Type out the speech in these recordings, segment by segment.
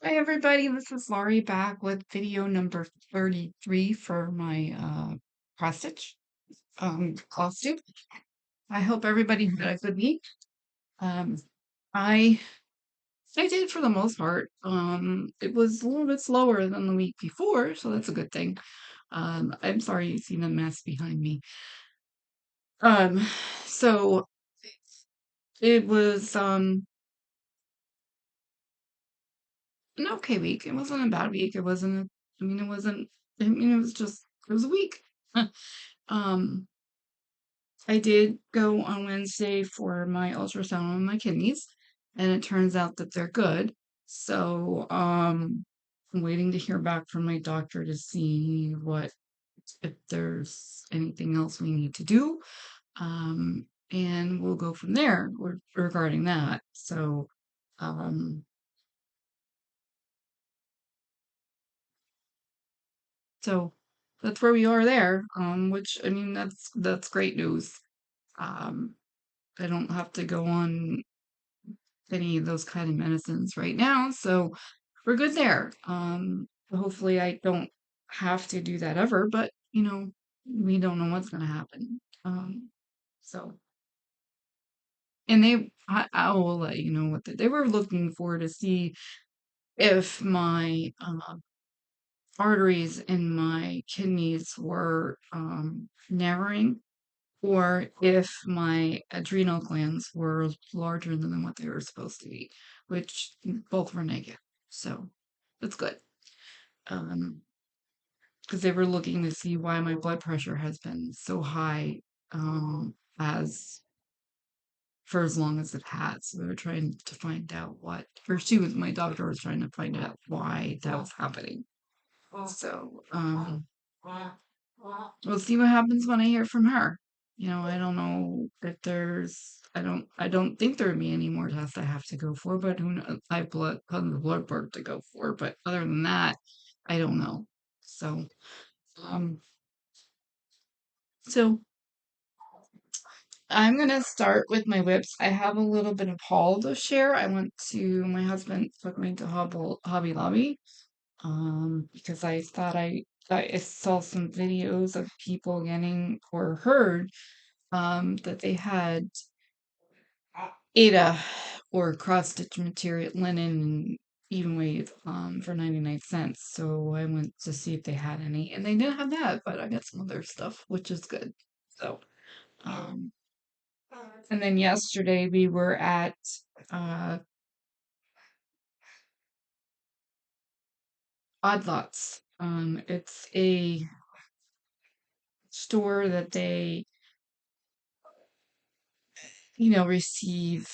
Hi everybody, this is Laurie back with video number 33 for my cross stitch costume. I hope everybody had a good week. Um I I did for the most part. It was a little bit slower than the week before, so that's a good thing. I'm sorry you see the mess behind me. Um so it was an okay week. It wasn't a bad week. It wasn't it wasn't it was just it was a week. Um I did go on Wednesday for my ultrasound on my kidneys, and it turns out that they're good. So, I'm waiting to hear back from my doctor to see what if there's anything else we need to do. And we'll go from there regarding that. Um, so that's where we are there. Which I mean, that's great news. Um, I don't have to go on any of those kind of medicines right now, so we're good there. Hopefully I don't have to do that ever, but we don't know what's gonna happen. So and I will let you know what they were looking for to see if my arteries in my kidneys were narrowing or if my adrenal glands were larger than what they were supposed to be, which both were negative. So that's good. Um, because they were looking to see why my blood pressure has been so high, as for as long as it has. So they were trying to find out or my doctor was trying to find out why that was happening. So, we'll see what happens when I hear from her. I don't know if I don't think there would be any more tests I have to go for, but who knows? I have tons of blood work to go for, but other than that, I don't know. So, um, so I'm gonna start with my whips. I have a little bit of haul to share. My husband took me to Hobby Lobby, because I thought I saw some videos of people getting or heard that they had Ada or cross stitch material linen and even wave for 99 cents. So I went to see if they had any, and they didn't have that, but I got some other stuff, which is good. So um and then yesterday we were at uh Odd Lots. It's a store that they receive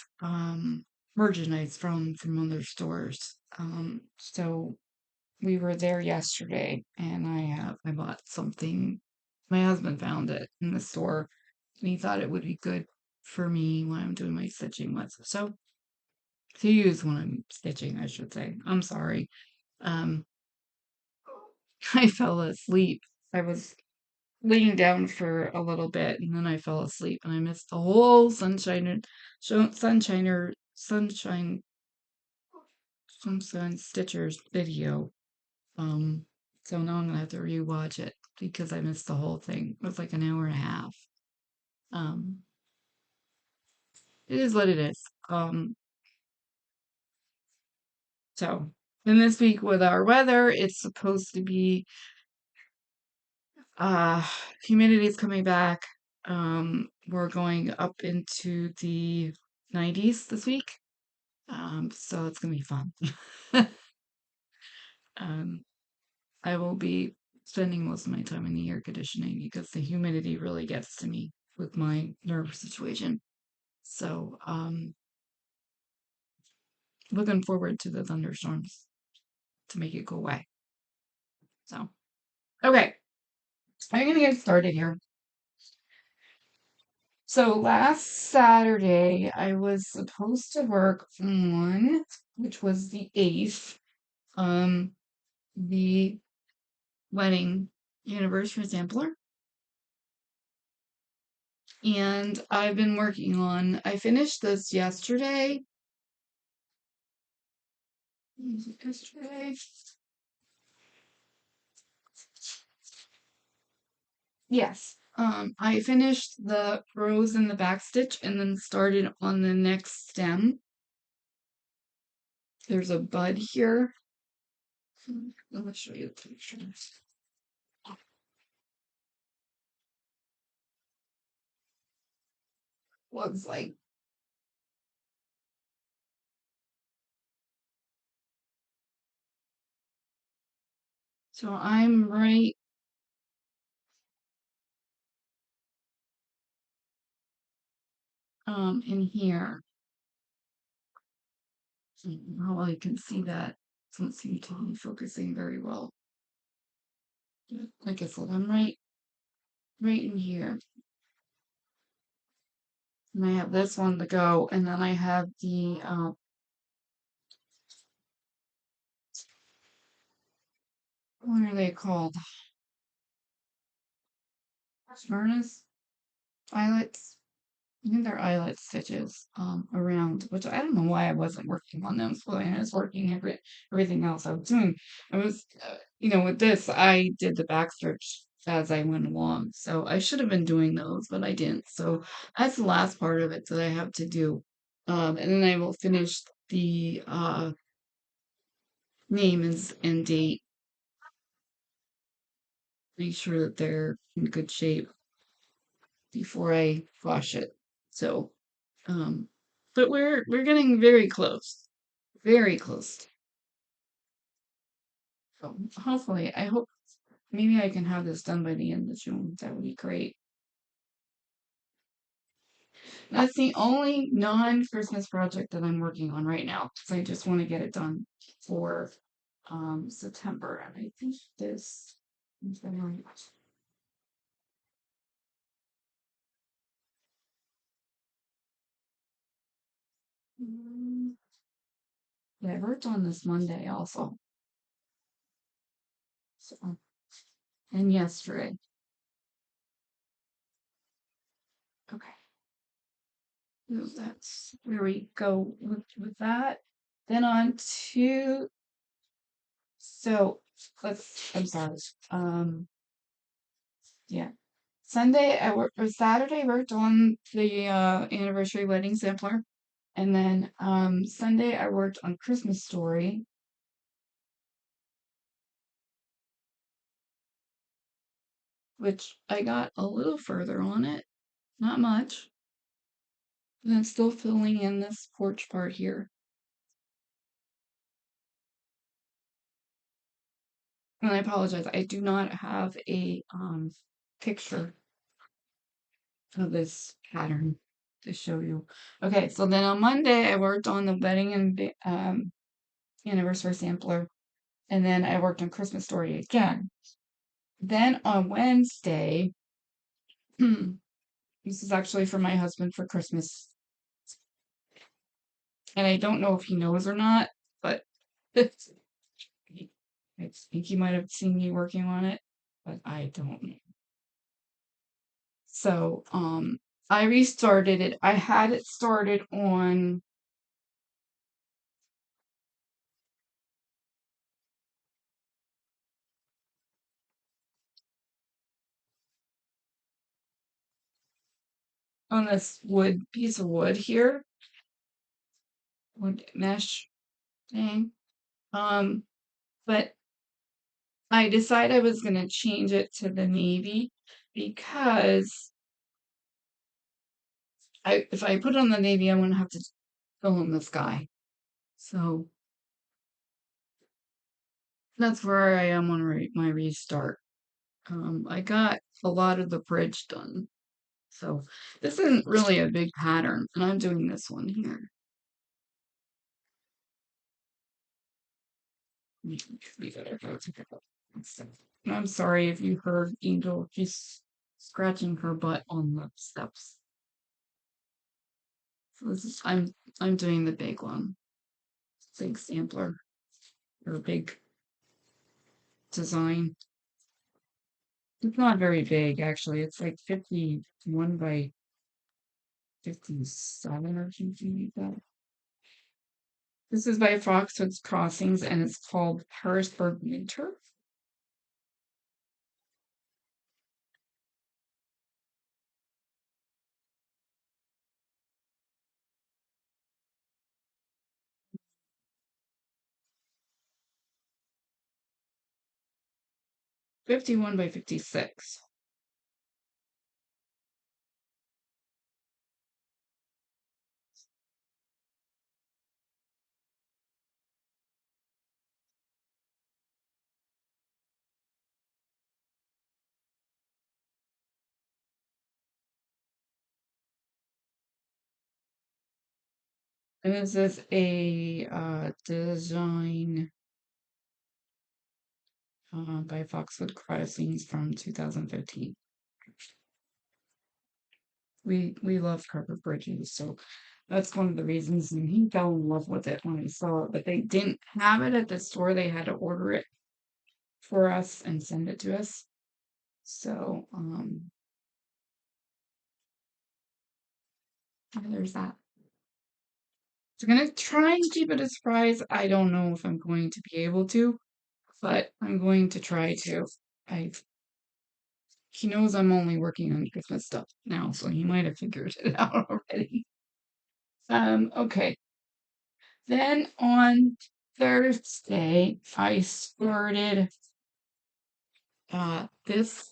merchandise from other stores. So we were there yesterday, and I bought something. My husband found it in the store, and he thought it would be good for me when I'm doing my stitching with. So to use when I'm stitching, I should say. I'm sorry. Um, I fell asleep. I was laying down for a little bit, and then I fell asleep, and I missed the whole sunshine stitchers video. Um, so now I'm gonna have to rewatch it because I missed the whole thing. It was like an hour and a half. Um, it is what it is. So and this week with our weather, it's supposed to be uh humidity is coming back. We're going up into the 90s this week. So it's gonna be fun. um, I will be spending most of my time in the air conditioning because the humidity really gets to me with my nerve situation. So, looking forward to the thunderstorms to make it go away. So, okay, I'm gonna get started here. So last Saturday, I was supposed to work on, which was the 8th, um, the wedding anniversary sampler. And I finished this yesterday, Yesterday. Yes. I finished the rows in the back stitch and then started on the next stem. There's a bud here. Let me show you the picture. Looks like. So I'm right in here. How well you can see that doesn't seem to be focusing very well. Like I said, I'm right in here. And I have this one to go, and then I have the what are they called? Furnace eyelets. I think they're eyelet stitches around, which I don't know why I wasn't working on them. So I was working everything else I was doing. I was, with this, I did the back stitch as I went along. So I should have been doing those, but I didn't. So that's the last part of it that I have to do. And then I will finish the name and date, make sure that they're in good shape before I wash it. So, um, but we're getting very close. Very close. So hopefully, I hope maybe I can have this done by the end of June. That would be great. That's the only non-Christmas project that I'm working on right now. So I just want to get it done for September. And I think this is the right. Mm, yeah, I worked on this Monday also. So and yesterday. Okay. So that's where we go with that. Then on to so I'm sorry. Yeah. Sunday I worked or Saturday I worked on the anniversary wedding sampler. And then Sunday I worked on Christmas Story, which I got a little further on it. Not much. And I'm still filling in this porch part here. And I apologize, I do not have a picture of this pattern to show you. Okay, so then on Monday I worked on the wedding and anniversary sampler, and then I worked on Christmas Story again. Then on Wednesday, this is actually for my husband for Christmas, and I don't know if he knows or not, but I think he might have seen me working on it, but I don't know. So, I restarted it. I had it started on this wood piece of wood here, wood mesh thing. Um, but I decided I was gonna change it to the navy because if I put it on the navy, I'm gonna have to fill in the sky. So that's where I am on my restart. I got a lot of the bridge done. So this isn't really a big pattern, and I'm doing this one here. Be better. I'm sorry if you heard Angel. She's scratching her butt on the steps. So this is I'm doing the big one, big sampler or big design. It's not very big actually. It's like 51 by 57 or something like that. This is by Foxwoods Crossings and it's called Harrisburg Winter. '51 by '56. And this is a design by Foxwood Crossings from 2015. We love covered bridges, so that's one of the reasons. And he fell in love with it when he saw it, but they didn't have it at the store. They had to order it for us and send it to us. So there's that. So I'm gonna try and keep it a surprise. I don't know if I'm going to be able to, but I'm going to try to. I He knows I'm only working on Christmas stuff now, so he might have figured it out already. Okay. Then on Thursday, I started this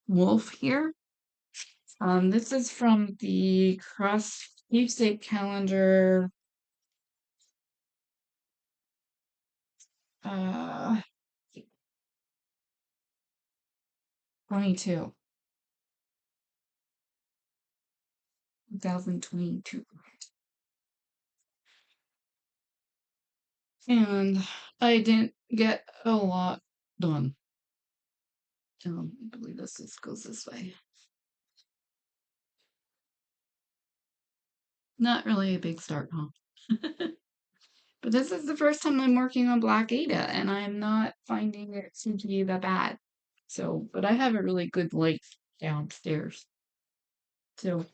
wolf here. This is from the Cross Keepsake Calendar. Uh, 22, 2022. And I didn't get a lot done. I believe this goes this way. Not really a big start, huh? But this is the first time I'm working on Black Ada, and I'm not finding it to be that bad. So, but I have a really good light downstairs. So,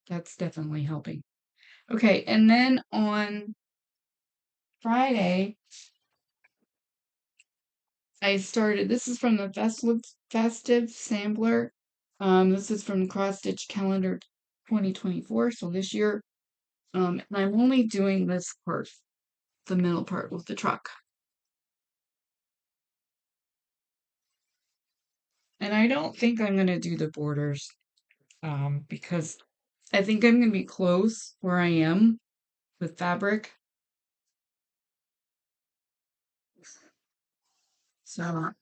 that's definitely helping. Okay, and then on Friday, I started. This is from the Festive Sampler. This is from Crossstitch Calendar 2024. So this year, and I'm only doing this part, the middle part with the truck. And I don't think I'm gonna do the borders, because I think I'm gonna be close where I am with fabric. So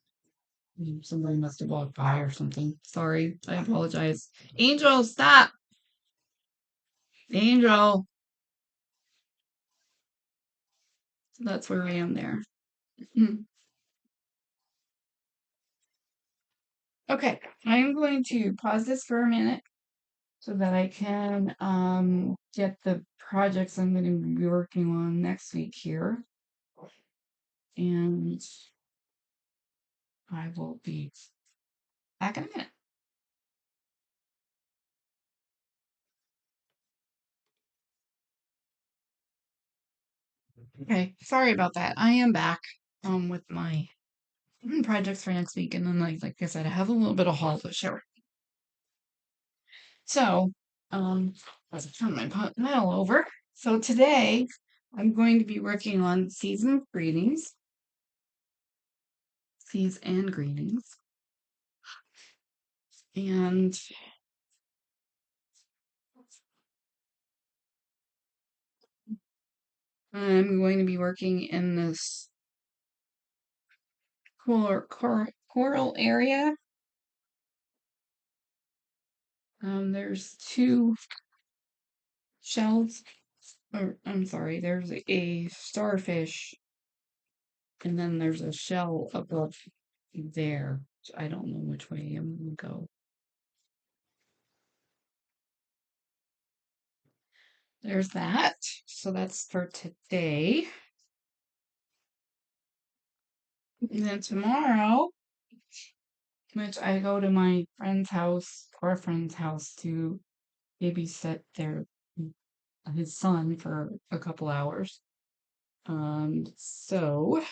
somebody must have walked by or something. Sorry, I apologize. Angel, stop! Angel. So that's where I am there. Okay, I'm going to pause this for a minute so that I can get the projects I'm going to be working on next week here. And I will be back in a minute. Okay, sorry about that. I am back with my projects for next week, and then like I said, I have a little bit of haul to share. So, let's turn my pile over. So today I'm going to be working on season greetings, seas and greetings, and I'm going to be working in this coral area. There's two shells, or I'm sorry, there's a starfish, and then there's a shell above there. I don't know which way I'm gonna go. There's that. So that's for today. And then tomorrow, which I go to my friend's house, our friend's house, to babysit his son for a couple hours. So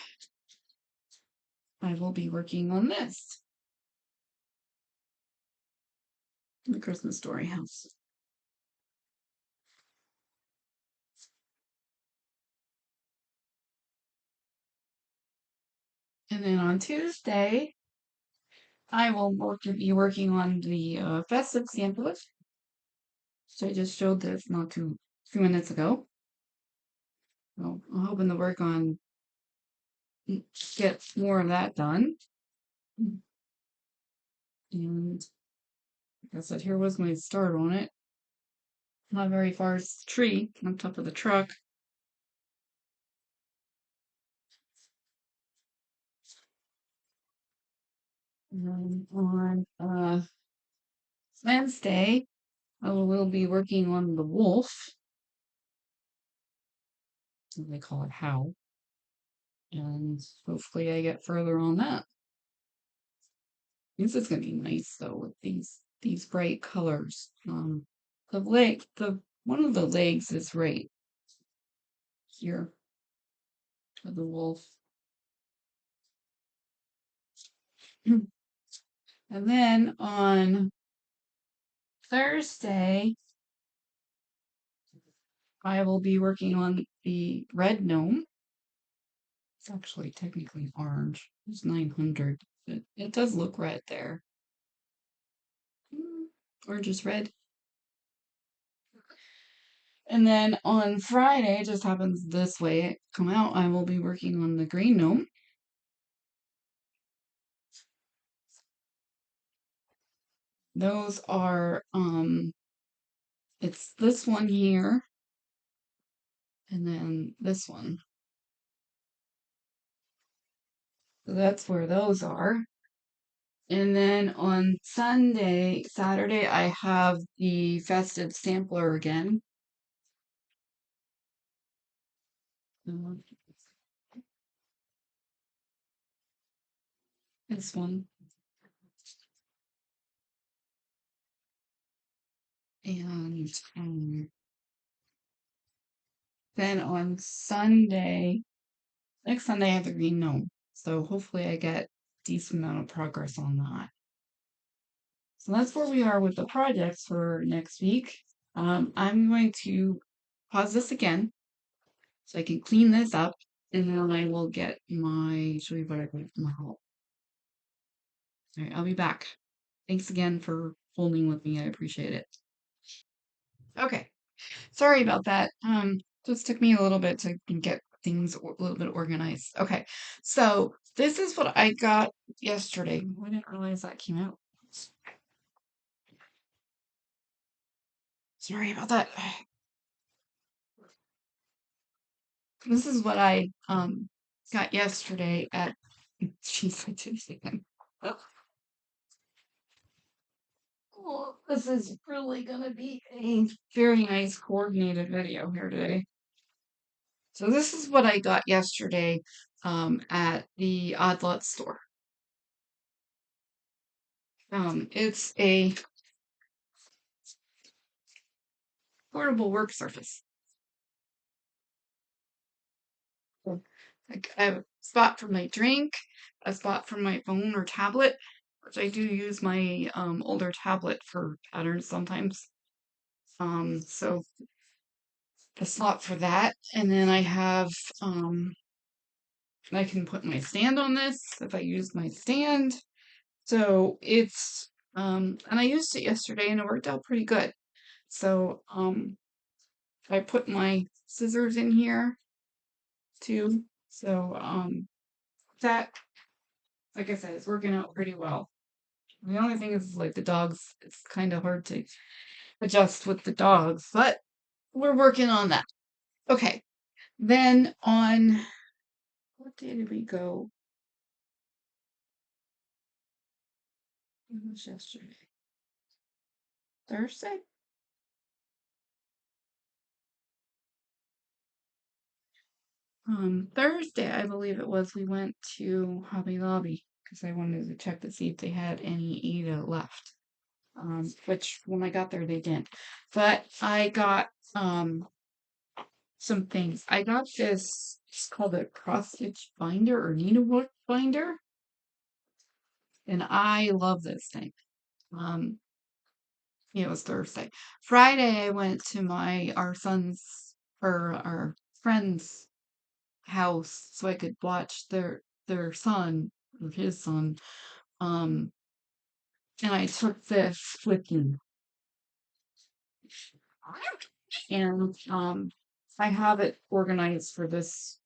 I will be working on this, the Christmas Story house. And then on Tuesday, I will be working on the festive sample, so I just showed this not too few minutes ago. So I'm hoping to work on get more of that done. And like I said, here was my start on it. Not very far, it's the tree on top of the truck. And then on Wednesday, I will be working on the wolf. They call it How. And hopefully I get further on that. This is gonna be nice though with these bright colors. The one of the legs is right here of the wolf. And then on Thursday, I will be working on the red gnome. It's actually technically orange. It's 900. It does look red there. Orange is red. And then on Friday, it just happens this way it come out, I will be working on the green gnome. Those are it's this one here and then this one. So that's where those are. And then on Saturday, I have the festive sampler again. This one. And then on next Sunday, I have the green gnome. So hopefully I get decent amount of progress on that. So that's where we are with the projects for next week. I'm going to pause this again so I can clean this up, and then I will show you what I got from my haul. All right, I'll be back. Thanks again for holding with me. I appreciate it. Okay, sorry about that. Just took me a little bit to get things a little bit organized. Okay, so this is what I got yesterday. I didn't realize that came out. Sorry about that. This is what I got yesterday at jeez, I did it again. Oh, this is really gonna be a very nice coordinated video here today. So this is what I got yesterday at the Odd Lot store. It's a portable work surface. Like a spot for my drink, a spot for my phone or tablet, which I do use my older tablet for patterns sometimes. So a slot for that, and then I have I can put my stand on this if I use my stand. So it's and I used it yesterday and it worked out pretty good. So I put my scissors in here too. So that, like I said, is working out pretty well. The only thing is like the dogs, it's kind of hard to adjust with the dogs, but we're working on that. Okay. Then on what day did we go? It was yesterday. Thursday? Thursday, I believe it was, we went to Hobby Lobby because I wanted to check to see if they had any Ada left. which when I got there they didn't. But I got some things. I got this, it's called a cross-stitch binder or needlework binder, and I love this thing. Um, it was Thursday. Friday, I went to our son's or our friend's house so I could watch their son or his son. Um, and I took this with me, and I have it organized for this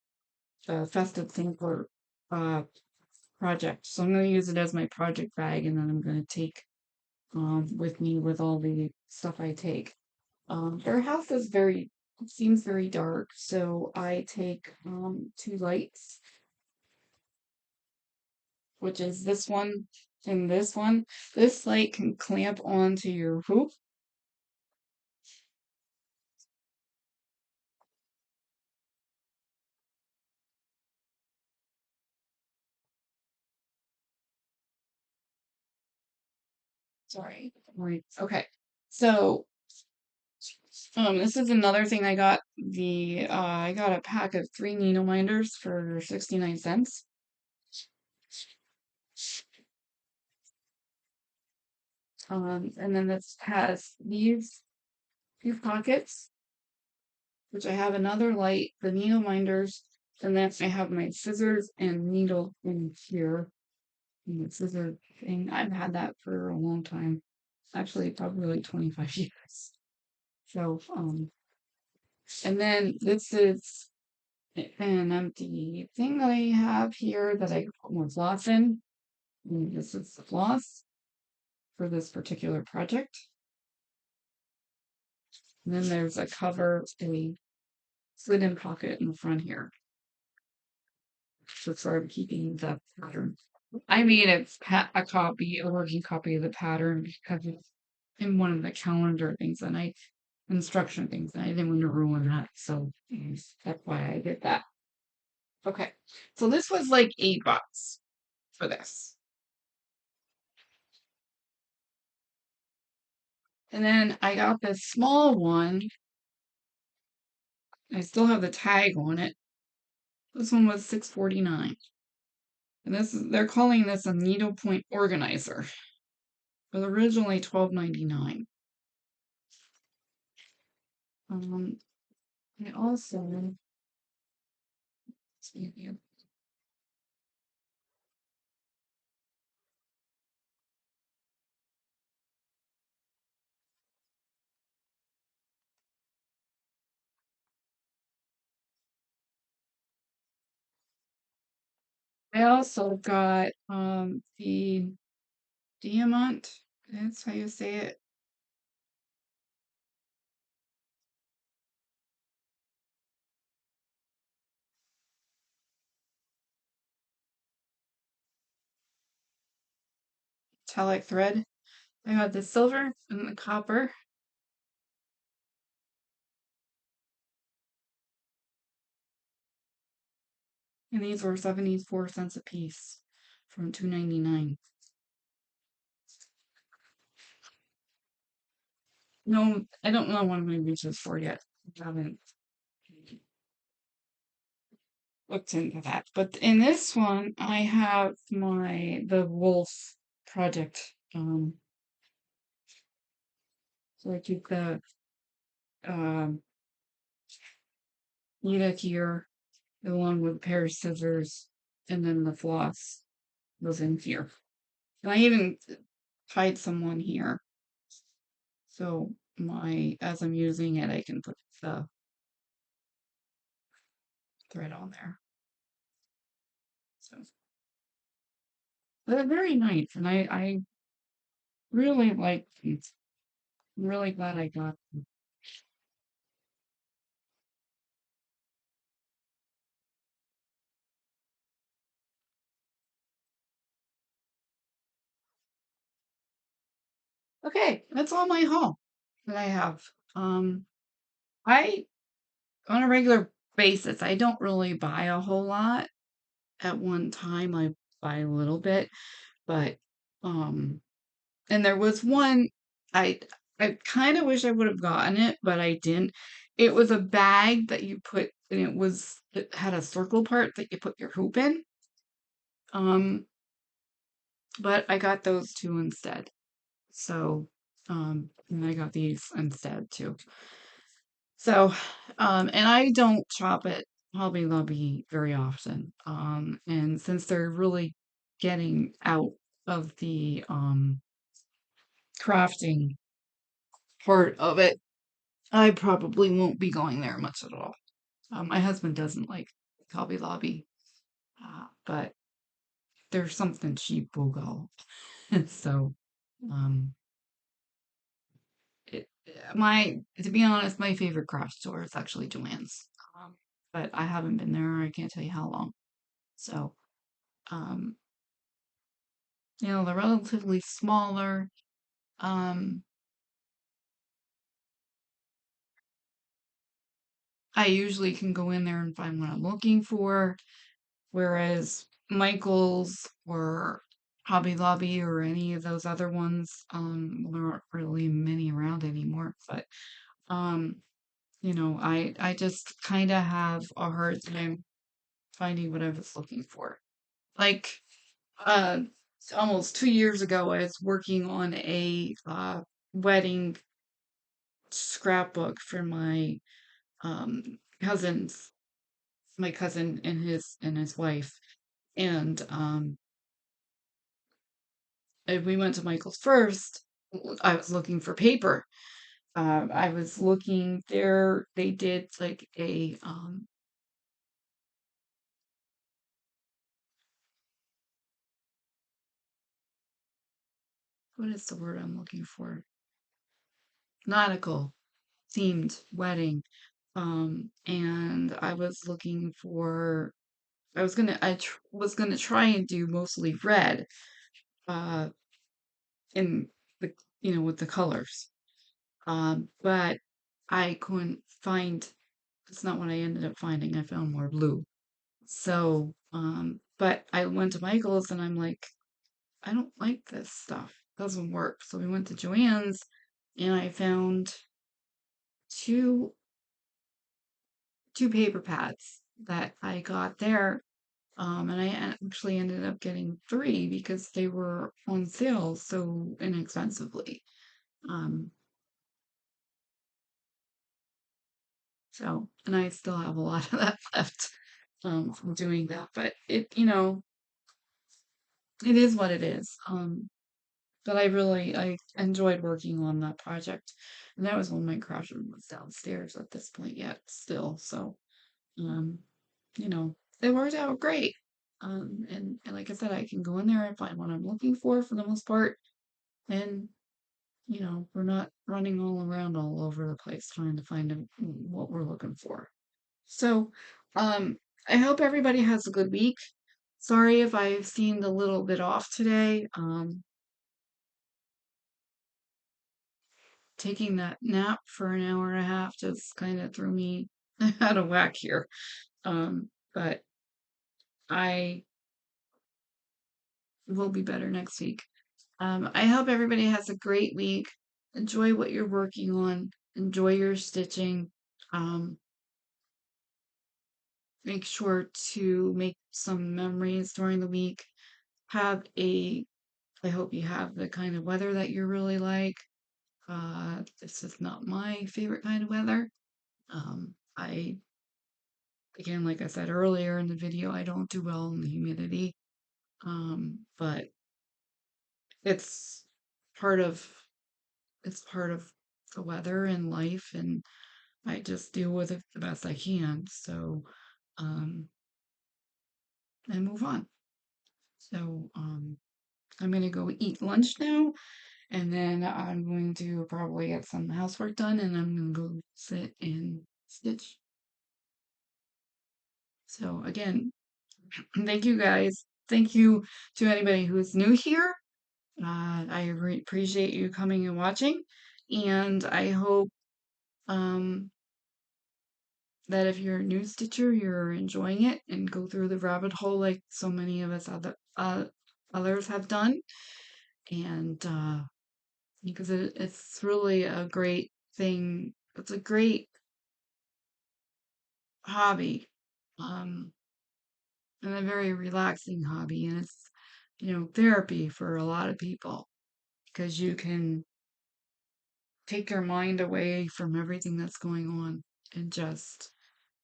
festive sampler uh project. So I'm going to use it as my project bag, and then I'm going to take with me with all the stuff I take. Their house is seems very dark, so I take two lights, which is this one and this one. This light can clamp onto your hoop. Sorry. Right. Okay. So this is another thing I got. I got a pack of 3 needle minders for 69 cents. And then this has these few pockets, which I have another light, the needle minders, and then I have my scissors and needle in here. And the scissor thing, I've had that for a long time. Actually, probably like 25 years. So, and then this is an empty thing that I have here that I put more floss in. And this is the floss for this particular project. And then there's a cover, a slid-in pocket in the front here. So sort of keeping the pattern. I made a working copy of the pattern because it's in one of the calendar things and instruction things, and I didn't want to ruin that. So that's why I did that. Okay. So this was like $8 for this. And then I got this small one. I still have the tag on it. This one was $6.49. And they're calling this a needlepoint organizer. It was originally $12.99. I also got the diamond. That's how you say it. Metallic thread. I got the silver and the copper. And these were 74 cents a piece from $2.99. No, I don't know what I'm going to use this for yet. I haven't looked into that. But in this one, I have the wolf project. So I keep the um, needle here, along with a pair of scissors, and then the floss goes in here. And I even tied someone here. So as I'm using it, I can put the thread on there. So they're very nice, and I really like these. I'm really glad I got them. Okay, that's all my haul that I have. Um, I on a regular basis, I don't really buy a whole lot at one time. I buy a little bit, but and there was one I I kind of wish I would have gotten it, but I didn't. It was a bag that you put, and it had a circle part that you put your hoop in. Um, but I got those two instead. So, and I got these instead too. So, and I don't shop at Hobby Lobby very often. And since they're really getting out of the crafting part of it, I probably won't be going there much at all. My husband doesn't like Hobby Lobby, but there's something cheap will go. So, um, my to be honest, my favorite craft store is actually Joann's. But I haven't been there. I can't tell you how long. So, um, they're relatively smaller. Um, I usually can go in there and find what I'm looking for, whereas Michael's or Hobby Lobby or any of those other ones, well, there aren't really many around anymore. But um, I just kind of have a hard time finding what I was looking for. Like, uh, almost 2 years ago, I was working on a wedding scrapbook for um, cousins, my cousin and his wife, and we went to Michael's first. I was looking for paper. I was looking there. They did like what is the word I'm looking for? Nautical themed wedding. And I was looking for. Was gonna try and do mostly red, uh, in the with the colors. But I couldn't find. That's not what I ended up finding. I found more blue. So, but I went to Michael's and I'm like, I don't like this stuff. Doesn't work. So we went to Joann's and I found two two paper pads that I got there. And I actually ended up getting three because they were on sale so inexpensively. Um, and I still have a lot of that left, from doing that. But it is what it is. But I enjoyed working on that project. And that was when my craft room was downstairs at this point yet still. So, um, it worked out great. And like I said, I can go in there and find what I'm looking for the most part. And, we're not running all around all over the place trying to find what we're looking for. So, um, I hope everybody has a good week. Sorry if I seemed a little bit off today. Taking that nap for an hour and a half just kind of threw me out of whack here. But I will be better next week. I hope everybody has a great week. Enjoy what you're working on. Enjoy your stitching. Um, Make sure to make some memories during the week. I hope you have the kind of weather that you really like. This is not my favorite kind of weather. I Again, like I said earlier in the video, I don't do well in the humidity. But it's part of part of the weather and life, and I just deal with it the best I can. So, um, and move on. So, I'm gonna go eat lunch now, and then I'm going to probably get some housework done, and I'm gonna go sit and stitch. So again, thank you guys. Thank you to anybody who's new here. I appreciate you coming and watching, and I hope um, that if you're a new stitcher, you're enjoying it and go through the rabbit hole like so many of us others have done. And because it's really a great thing. It's a great hobby, um, and a very relaxing hobby, and it's therapy for a lot of people because you can take your mind away from everything that's going on and just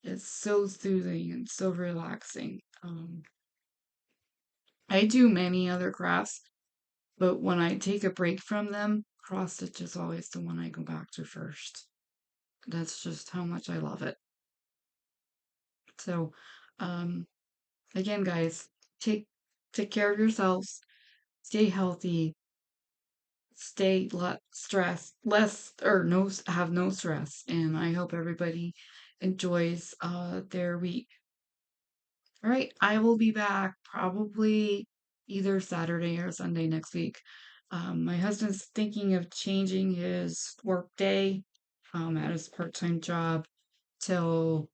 it's so soothing and so relaxing. I do many other crafts, but when I take a break from them, cross stitch is always the one I go back to first. That's just how much I love it. So, um, again, guys, take take care of yourselves, stay healthy, stay less or no have no stress, and I hope everybody enjoys their week. All right, I will be back probably either Saturday or Sunday next week. My husband's thinking of changing his work day at his part-time job till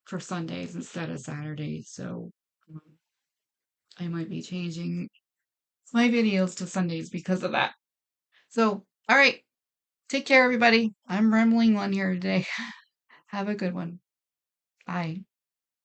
for Sundays instead of Saturdays. So um, I might be changing my videos to Sundays because of that. So, all right, take care, everybody. I'm rambling on here today. Have a good one. Bye.